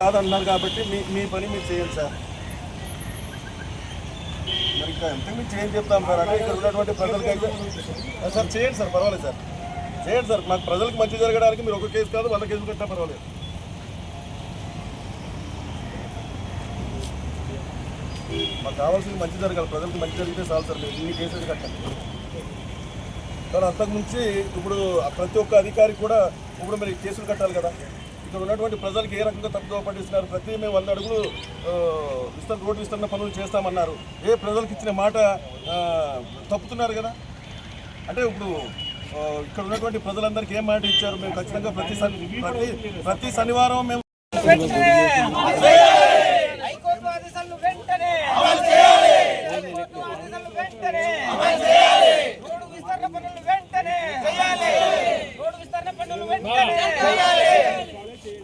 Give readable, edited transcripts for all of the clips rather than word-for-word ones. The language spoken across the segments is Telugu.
కాదన్నారు కాబట్టి మీ పని మీరు చేయండి సార్. మరి ఇంకా ఎంత మీరు చేయండి చెప్తాం సార్. అంటే ఇక్కడ ఉన్నటువంటి ప్రజలకైతే సార్ చేయండి సార్, పర్వాలేదు సార్, చేయండి సార్. మాకు ప్రజలకు మంచి జరగడానికి మీరు ఒక కేసు కాదు 100 కేసులు కట్టినా పర్వాలేదు. మాకు కావాల్సింది మంచి జరగాలి, ప్రజలకు మంచి జరిగితే చాలు సార్. మీరు ఇన్ని కేసులు కట్టండి సార్. అంతకుమించి ఇప్పుడు ప్రతి ఒక్క అధికారికి కూడా ఇప్పుడు మీరు కేసులు కట్టాలి కదా. ఇక్కడ ఉన్నటువంటి ప్రజలకు ఏ రకంగా తప్పుదోవ పట్టిస్తున్నారు. ప్రతి మేము 100 అడుగులు రోడ్డు విస్తరణ పనులు చేస్తామన్నారు. ప్రజలకు ఇచ్చిన మాట తప్పుతున్నారు కదా. అంటే ఇప్పుడు ఇక్కడ ఉన్నటువంటి ప్రజలందరికీ ఏం మాట ఇచ్చారు? మేము ఖచ్చితంగా ప్రతి శనివారం మేము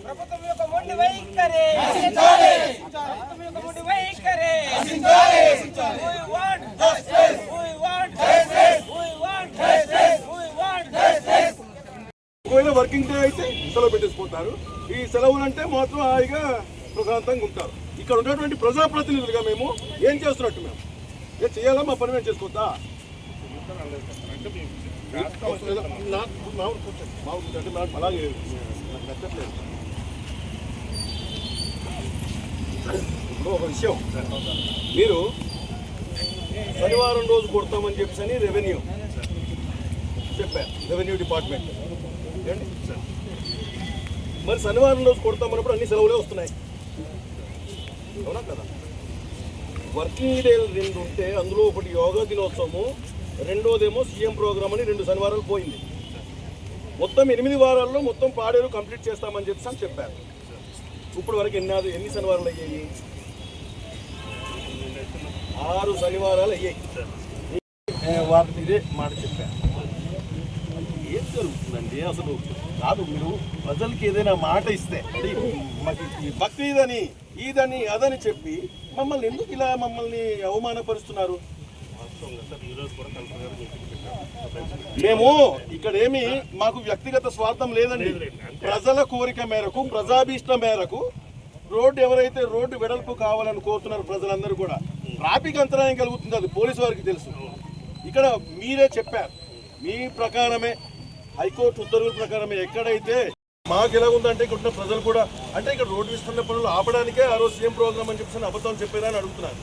ప్రభుత్వం యొక్క మొండి వైఖరి ఒకవేళ వర్కింగ్ డే అయితే సెలవు పెట్టేసుకుంటారు. ఈ సెలవులు అంటే మాత్రం హాయిగా ప్రశాంతంగా ఉంటారు. ఇక్కడ ఉన్నటువంటి ప్రజాప్రతినిధులుగా మేము ఏం చేస్తున్నట్టు? మేము ఏం చేయాలా? మా పని మేము చేసుకోవద్దా? అలాగే నాకు నచ్చట్లేదు. ఇప్పుడు ఒక విషయం, మీరు శనివారం రోజు కొడతామని చెప్పని రెవెన్యూ చెప్పారు, రెవెన్యూ డిపార్ట్మెంట్. మరి శనివారం రోజు కొడతామన్నప్పుడు అన్ని సెలవులే వస్తున్నాయి, అవునా కదా? వర్కింగ్ డేలు 2 ఉంటే అందులో ఒకటి యోగా దినోత్సవము, రెండోదేమో సీఎం ప్రోగ్రామ్ అని 2 శనివారాలు పోయింది. మొత్తం 8 వారాల్లో మొత్తం పాడేరు కంప్లీట్ చేస్తామని చెప్పారు. ఇప్పుడు వరకు ఎన్ని శనివారాలు అయ్యాయి? 6 శనివారాలు అయ్యాయి. వాటిని ఇదే మాట చెప్పారు. ఏం జరుగుతుందండి అసలు? కాదు, మీరు ప్రజలకి ఏదైనా మాట ఇస్తే మాకు బక్రీదని ఈదని అదని చెప్పి మమ్మల్ని ఎందుకు ఇలా అవమానపరుస్తున్నారు? మేము ఇక్కడ మాకు వ్యక్తిగత స్వార్థం లేదండి. ప్రజల కోరిక మేరకు, ప్రజాభీష్టం మేరకు ఎవరైతే రోడ్డు వెడల్పు కావాలని కోరుతున్నారు ప్రజలందరూ కూడా, ట్రాఫిక్ అంతరాయం కలుగుతుంది, అది పోలీసు వారికి తెలుసు. ఇక్కడ మీరే చెప్పారు, మీ ప్రకారమే హైకోర్టు ఉత్తర్వుల ప్రకారమే ఎక్కడైతే మాకు ఎలా ఉందంటే ఇక్కడ ఉన్న ప్రజలు కూడా అంటే ఇక్కడ రోడ్డు విస్తరణ పనులు ఆపడానికే ఆ రోజు సీఎం ప్రోగ్రామ్ అని చెప్పేసి అబద్ధాలు చెప్పేదని అడుగుతున్నారు.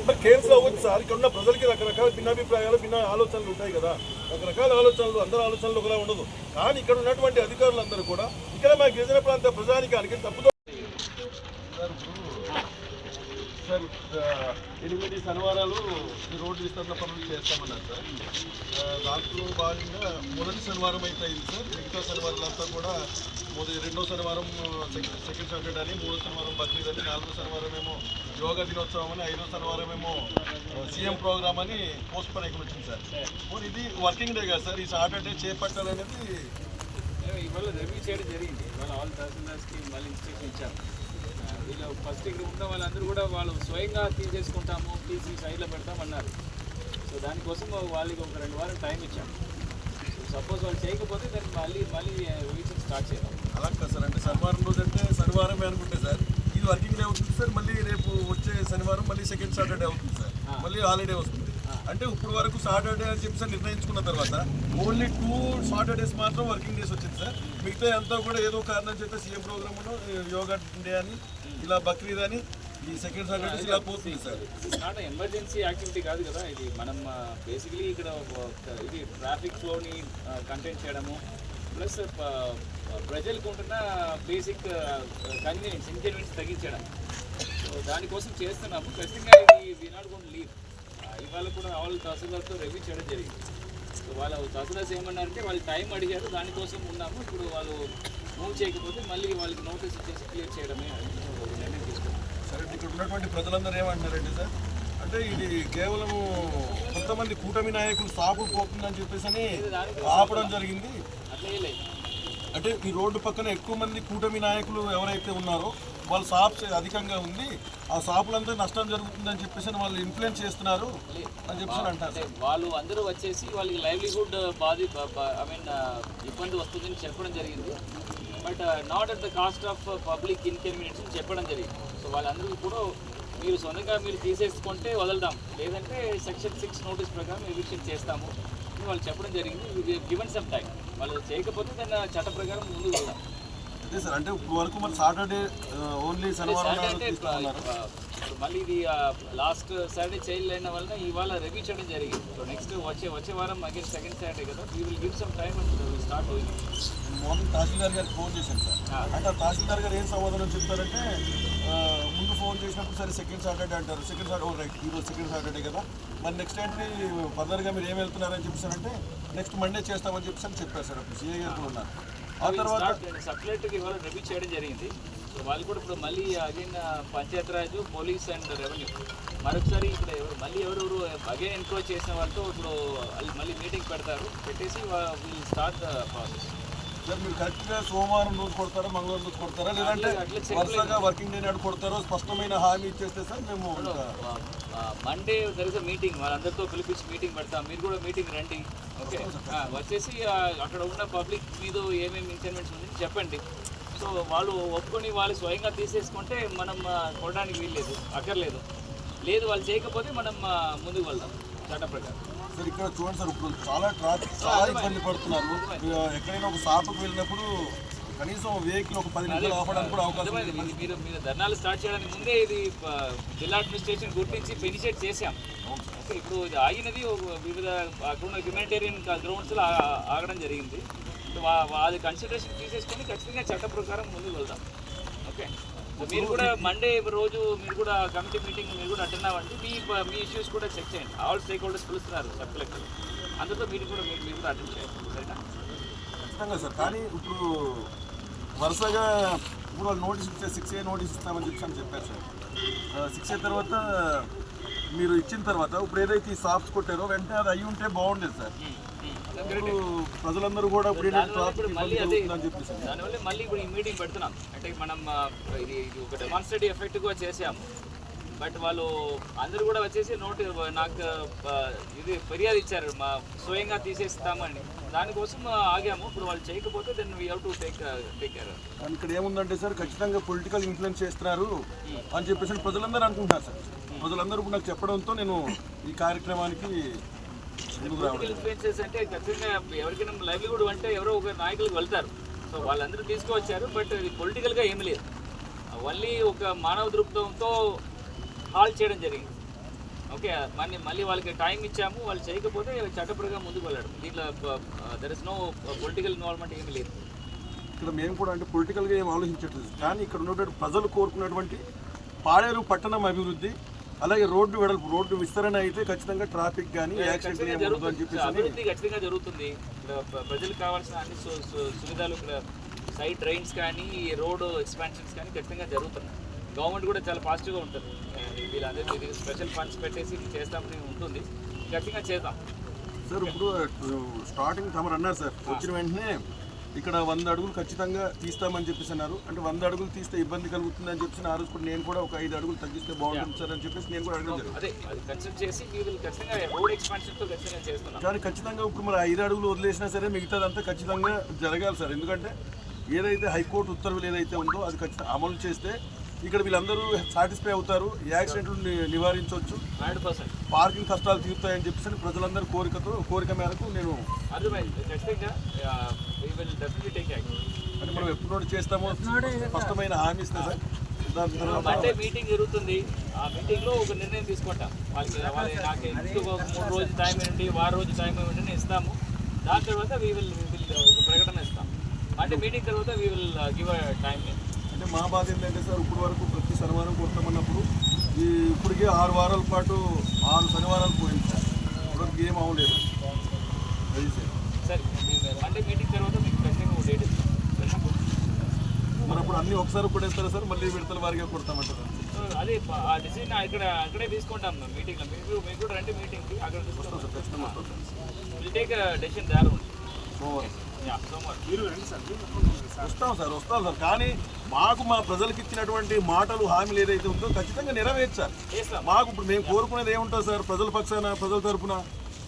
మరి కేసులు అవ్వచ్చు సార్. ఇక్కడ ఉన్న ప్రజలకి రకరకాల భిన్నాభిప్రాయాలు, భిన్న ఆలోచనలు ఉంటాయి కదా. రకరకాల ఆలోచనలు, అందరూ ఆలోచనలు ఒకలా ఉండదు. కానీ ఇక్కడ ఉన్నటువంటి అధికారులందరూ కూడా ఇక్కడ మా గిరిజన ప్రాంత ప్రజానికానికి తప్పుదో సార్ 8 శనివారాలు రోడ్డు విస్తరణ పనులు చేస్తామన్నారు సార్. దాంట్లో భాగంగా మొదటి శనివారం అయితే అయింది సార్. మిగతా శనివారాలంతా కూడా రెండో శనివారం సెకండ్ సాటర్డే అని, 3వ శనివారం బక్రీద్ అని, 4వ శనివారం ఏమో యోగా దినోత్సవం అని, 5వ శనివారం ఏమో సీఎం ప్రోగ్రామ్ అని పోస్ట్ పోన్ అయిపోయి వచ్చింది సార్. ఇది వర్కింగ్ డే కదా సార్. ఈ సాటర్డే చేపట్టాలనేది ఇవాళ రివ్యూ చేయడం జరిగింది. ఇవాళ ఆల్ తహసీల్దార్స్కి మళ్ళీ ఇన్స్ట్రక్షన్ ఇచ్చారు. వీళ్ళు ఫస్ట్ ఇక్కడ ఉన్న వాళ్ళందరూ కూడా వాళ్ళు స్వయంగా తీసేసుకుంటాము, తీసి సైడ్లో పెడతామన్నారు. సో దానికోసం వాళ్ళకి ఒక 2 వారం టైం ఇచ్చాము. సపోజ్ వాళ్ళు చేయకపోతే దాన్ని మళ్ళీ రివిజన్ స్టార్ట్ చేద్దాం. అలా కదా సార్. అంటే శనివారం రోజు అంటే శనివారమే అనుకుంటే సార్, ఇది వర్కింగ్ డే అవుతుంది సార్. మళ్ళీ రేపు వచ్చే శనివారం మళ్ళీ సెకండ్ సాటర్డే అవుతుంది సార్. మళ్ళీ హాలిడే వస్తుంది. అంటే ఇప్పుడు వరకు సాటర్డే అని చెప్పి సార్ నిర్ణయించుకున్న తర్వాత ఓన్లీ 2 సాటర్డేస్ మాత్రం వర్కింగ్ డేస్ వచ్చింది సార్. మిగతా అంతా కూడా ఏదో కారణం చేస్తే సీఎం ప్రోగ్రామ్లో యోగా డే అని, ఇలా బక్రీద్ అని, ఈ సెకండ్ సాటర్డేస్ ఇలా పోతుంది సార్. నాట్ ఎమర్జెన్సీ యాక్టివిటీ కాదు కదా ఇది. మనం బేసిక్లీ ఇక్కడ ఇది ట్రాఫిక్ ఫ్లోని కంటైన్ చేయడము, ప్లస్ ప్రజలకు ఉంటున్న బేసిక్ ఇన్కన్వీనియన్స్ తగ్గించడం. సో దానికోసం చేస్తున్నాము. ఖచ్చితంగా ఇది నాట్ గోన్ లీవ్. ఇవాళ కూడా ఆల్ తహసీల్దార్తో రివ్యూ చేయడం జరిగింది. సో వాళ్ళ తహసీల్దార్స్ ఏమన్నారంటే వాళ్ళు టైం అడిగారు, దానికోసం ఉన్నాము. ఇప్పుడు వాళ్ళు మూవ్ చేయకపోతే మళ్ళీ వాళ్ళకి నోటీస్ ఇచ్చేసి క్లియర్ చేయడమే నిర్ణయం తీసుకున్నాం. సరే, ఇక్కడ ఉన్నటువంటి ప్రజలందరూ ఏమంటున్నారండి సార్, అంటే ఇది కేవలం కొంతమంది కూటమి నాయకులు సాపు పోతుందని చెప్పేసి అని ఆపడం జరిగింది. అట్లే లేదు. అంటే ఈ రోడ్డు పక్కన ఎక్కువ మంది కూటమి నాయకులు ఎవరైతే ఉన్నారో వాళ్ళ షాప్స్ అధికంగా ఉంది, ఆ షాపులంతా నష్టం జరుగుతుందని చెప్పేసి వాళ్ళు ఇన్ఫ్లుయెన్స్ చేస్తున్నారు అని చెప్పేసి అంటారు. అంటే వాళ్ళు అందరూ వచ్చేసి వాళ్ళకి లైవ్లీహుడ్ ఐ మీన్ ఇబ్బంది వస్తుందని చెప్పడం జరిగింది. But not at the cost of public inconvenience అని చెప్పడం జరిగింది. సో వాళ్ళందరూ కూడా మీరు సొంతంగా మీరు తీసేసుకుంటే వదలదాం, లేదంటే సెక్షన్ 6 నోటీస్ ప్రకారం ఎవిక్షన్ చేస్తాము అని వాళ్ళు చెప్పడం జరిగింది. గివెన్ సమ్ టైం, వాళ్ళు చేయకపోతే దాన్ని చట్ట ప్రకారం ముందుకు వెళ్దాం. అదే సార్, అంటే ఇప్పుడు వరకు మరి సాటర్డే ఓన్లీ శనివారం అంటే ఇప్పుడు మళ్ళీ ఇది లాస్ట్ సాటర్డే చేయలేన వలన ఇవాళ రివ్యూ చేయడం జరిగింది. సో నెక్స్ట్ వచ్చే వారం అగైన్ సెకండ్ సాటర్డే కదా, we will give some time and will start doing. Morning tahsildar గారికి ఫోన్ చేశాను సార్. అంటే ఆ తహసీల్దార్ గారు ఏం సమాధానం చెప్తారంటే, ముందు ఫోన్ చేసినప్పుడు సరే సెకండ్ సాటర్డే అంటారు, సెకండ్ సాటర్డే రైట్ ఈరోజు సెకండ్ సాటర్డే కదా, మరి నెక్స్ట్ ఏంటి ఫర్దర్గా మీరు ఏం వెళ్తున్నారని చెప్పేసారంటే నెక్స్ట్ మండే చేస్తామని చెప్పేసి చెప్పారు సార్. అప్పుడు సిఐ గారు ఉన్నారు. ఆ తర్వాత సపరేట్గా ఇవాళ రివ్యూ చేయడం జరిగింది. సో వాళ్ళు కూడా ఇప్పుడు మళ్ళీ again Panchayati Raj, police and revenue మరొకసారి ఇప్పుడు ఎవరెవరు అగైన్ ఎన్క్రోచ్ చేసిన వాళ్ళతో ఇప్పుడు మళ్ళీ మీటింగ్ పెడతారు, పెట్టేసి వీళ్ళు స్టార్ట్ ద ప్రాసెస్. సార్ మీరు కరెక్ట్గా సోమవారం రోజు కొడతారా, మంగళవారం రోజు కొడతారా, లేదంటే వరుసగా వర్కింగ్ డే నాడు కొడతారో స్పష్టమైన హామీ ఇచ్చేస్తే సార్ మేము మండే జరిగే మీటింగ్ వాళ్ళందరితో పిలిపించి మీటింగ్ పెడతాం. మీరు కూడా మీటింగ్ రండి, ఓకే? వచ్చేసి అక్కడ ఉన్న పబ్లిక్ మీద ఏమేమి ఇన్సెన్మెంట్స్ ఉందని చెప్పండి. సో వాళ్ళు ఒప్పుకొని వాళ్ళు స్వయంగా తీసేసుకుంటే మనం కొనడానికి వీల్లేదు, అక్కర్లేదు. లేదు వాళ్ళు చేయకపోతే మనం ముందుకు వెళ్దాం చట్ట ప్రకారం. సార్ ఇక్కడ చూడండి సార్, ఇప్పుడు చాలా ఇబ్బంది పడుతున్నారు. ఎక్కడైనా ఒక షాపుకి వెళ్ళినప్పుడు కనీసం వెహికల్ ఒక 10 నిమిషాలు ఆపడానికి కూడా అవకాశం లేదు. మీరు ధర్నాలు స్టార్ట్ చేయడానికి ముందే ఇది జిల్లా అడ్మినిస్ట్రేషన్ గుర్తించి ఇనిషియేట్ చేశాం. ఓకే, ఇప్పుడు ఇది ఆగినది వివిధ అక్కడ హ్యూమానిటేరియన్ గ్రౌండ్స్లో ఆగడం జరిగింది. అది కన్సిడరేషన్ తీసేసుకొని ఖచ్చితంగా చట్ట ప్రకారం ముందుకు వెళ్దాం. ఓకే, మీరు కూడా మండే రోజు మీరు కూడా కమిటీ మీటింగ్ మీరు కూడా అటెండ్ అవ్వండి. మీ ఇష్యూస్ కూడా చెక్ చేయండి. ఆల్ స్టేక్ హోల్డర్స్ పిలుస్తున్నారు సబ్ కలెక్టర్, అందరితో మీటింగ్ కూడా మీరు కూడా అటెండ్ చేయండి, సరేనా? ఖచ్చితంగా సార్. కానీ ఇప్పుడు వరుసగా ఇప్పుడు వాళ్ళు నోటీస్ ఇచ్చే 6A నోటీస్ ఇస్తామని చెప్పారు సార్. 6A తర్వాత మీరు ఇచ్చిన తర్వాత ఇప్పుడు ఏదైతే ఈ షాప్స్ కొట్టారో వెంటనే అది అయ్యి ఉంటే బాగుండేది సార్. ఇప్పుడు ప్రజలందరూ కూడా దానివల్ల మళ్ళీ ఇప్పుడు ఈ మీటింగ్ పెడుతున్నాం. అంటే మనం ఇది ఒక డెమాన్స్ట్రేటివ్ ఎఫెక్ట్గా చేసాము. బట్ వాళ్ళు అందరూ కూడా వచ్చేసి నాకు ఇది ఫిర్యాదు ఇచ్చారు, మా స్వయంగా తీసేస్తామని. దానికోసం ఆగాము. ఇప్పుడు వాళ్ళు చేయకపోతే then we have to take care. ఇక్కడ ఏముందంటే సార్, ఖచ్చితంగా పొలిటికల్ ఇన్ఫ్లుయెన్స్ చేస్తున్నారు అని చెప్పేసి ప్రజలందరూ అనుకుంటున్నారు సార్. ప్రజలందరూ నాకు చెప్పడంతో నేను ఈ కార్యక్రమానికి పొలిటికల్ ఇన్ఫ్లుయెన్సెస్ అంటే ఖచ్చితంగా ఎవరికైనా లైవ్లీహుడ్ అంటే ఎవరో ఒక నాయకులకు వెళ్తారు. సో వాళ్ళందరూ తీసుకువచ్చారు, బట్ ఇది పొలిటికల్గా ఏమీ లేదు. ఓన్లీ ఒక మానవ దృక్పథంతో హాల్ చేయడం జరిగింది. ఓకే, మళ్ళీ వాళ్ళకి టైం ఇచ్చాము, వాళ్ళు చేయకపోతే చట్టపరంగా ముందుకు వెళ్ళడం. దీంట్లో there is no political involvement ఏమీ లేదు. ఇక్కడ మేము కూడా అంటే పొలిటికల్గా ఏం ఆలోచించట్లేదు, కానీ ఇక్కడ ఉన్నటువంటి ప్రజలు కోరుకున్నటువంటి పాడేరు పట్టణం అభివృద్ధి, అలాగే రోడ్డు విస్తరణ అయితే ఖచ్చితంగా ట్రాఫిక్ కానీ అభివృద్ధి ఖచ్చితంగా జరుగుతుంది. ఇక్కడ ప్రజలకు కావాల్సిన అన్ని సువిధాలు, ఇక్కడ సైడ్ డ్రైన్స్ కానీ రోడ్ ఎక్స్పాన్షన్స్ కానీ ఖచ్చితంగా జరుగుతున్నాయి. గవర్నమెంట్ కూడా చాలా పాజిటివ్గా ఉంటుంది. వీళ్ళందరికీ స్పెషల్ ఫండ్స్ పెట్టేసి చేస్తామని ఉంటుంది, ఖచ్చితంగా చేద్దాం సార్. ఇప్పుడు స్టార్టింగ్ తమరు అన్నారు సార్, వచ్చిన వెంటనే ఇక్కడ 100 అడుగులు ఖచ్చితంగా తీస్తామని చెప్పేసి అన్నారు. అంటే 100 అడుగులు తీస్తే ఇబ్బంది కలుగుతుందని చెప్పేసి ఆ రోజు కూడా నేను కూడా ఒక 5 అడుగులు తగ్గిస్తే బాగుంటుంది సార్ అని చెప్పేసి నేను కూడా అడగడం జరిగింది. అది కన్సిడర్ చేసి ఖచ్చితంగా రోడ్ ఎక్స్పాన్షన్తో ఖచ్చితంగా చేస్తున్నాం. కానీ ఖచ్చితంగా ఇప్పుడు మరి 5 అడుగులు వదిలేసినా సరే మిగతాదంతా ఖచ్చితంగా జరగాలి సార్. ఎందుకంటే ఏదైతే హైకోర్టు ఉత్తర్వులు ఏదైతే ఉందో అది ఖచ్చితంగా అమలు చేస్తే ఇక్కడ వీళ్ళందరూ సాటిస్ఫై అవుతారు, యాక్సిడెంట్లు నివారించవచ్చు, 100% పార్కింగ్ కష్టాలు తీరుతాయని చెప్పేసి ప్రజలందరూ కోరిక మేరకు నేను అంటే మనం ఎప్పుడు చేస్తామో స్పష్టమైన హామీ ఇస్తే సార్. దాని తర్వాత మండే మీటింగ్ జరుగుతుంది. ఆ మీటింగ్లో ఒక నిర్ణయం తీసుకుంటాం. వాళ్ళకి నాకు ఇంటికి 3 రోజులు టైం ఇవ్వండి, వారం రోజు టైం ఇవ్వండి ఇస్తాము. దాని తర్వాత వీ విల్ ఒక ప్రకటన ఇస్తాం. మండే మీటింగ్ తర్వాత వీ విల్ గివ్ టైం. అంటే మా బాధ ఏంటంటే సార్, ఇప్పుడు వరకు ప్రతి శనివారం కొడతామన్నప్పుడు ఇప్పటికే 6 వారాల పాటు 6 శనివారాలు పోయింది సార్. ఇప్పటివరకు ఏం అవ్వలేదు. అది సార్ మండే మీటింగ్ తర్వాత మీకు ఖచ్చితంగా డేట్ ఇస్తాం. మరి అప్పుడు అన్నీ ఒకసారి కొడేస్తారా సార్, మళ్ళీ విడతల వారిగా కొడతామంటారు? అదే ఆ డిసిజన్ అక్కడే తీసుకుంటాం మీటింగ్లో. మీకు కూడా రండి మీటింగ్కి, అక్కడ తీసుకుంటాం సార్. ఖచ్చితంగా will take decision there only. వస్తాం సార్ కానీ మాకు మా ప్రజలకు ఇచ్చినటువంటి మాటలు హామీలు ఏదైతే ఉందో ఖచ్చితంగా నెరవేర్చాలి. మాకు ఇప్పుడు మేము కోరుకునేది ఏముంటుంది సార్, ప్రజల పక్షాన ప్రజల తరపున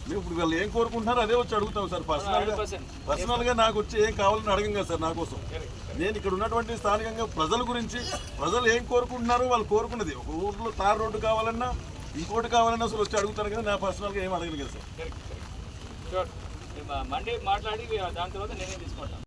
మేము ఇప్పుడు వాళ్ళు ఏం కోరుకుంటున్నారో అదే వచ్చి అడుగుతాం సార్. పర్సనల్గా నాకు వచ్చి ఏం కావాలని అడగం కదా సార్. నా కోసం నేను ఇక్కడ ఉన్నటువంటి స్థానికంగా ప్రజల గురించి ప్రజలు ఏం కోరుకుంటున్నారో వాళ్ళు కోరుకున్నది ఒక ఊర్లో తార్ రోడ్డు కావాలన్నా ఇంకోటి కావాలన్నా అసలు వచ్చి అడుగుతారు కదా. నా పర్సనల్గా ఏం అడగను కదా సార్. మండే మాట్లాడి దాని తర్వాత నేనే తీసుకుంటాను.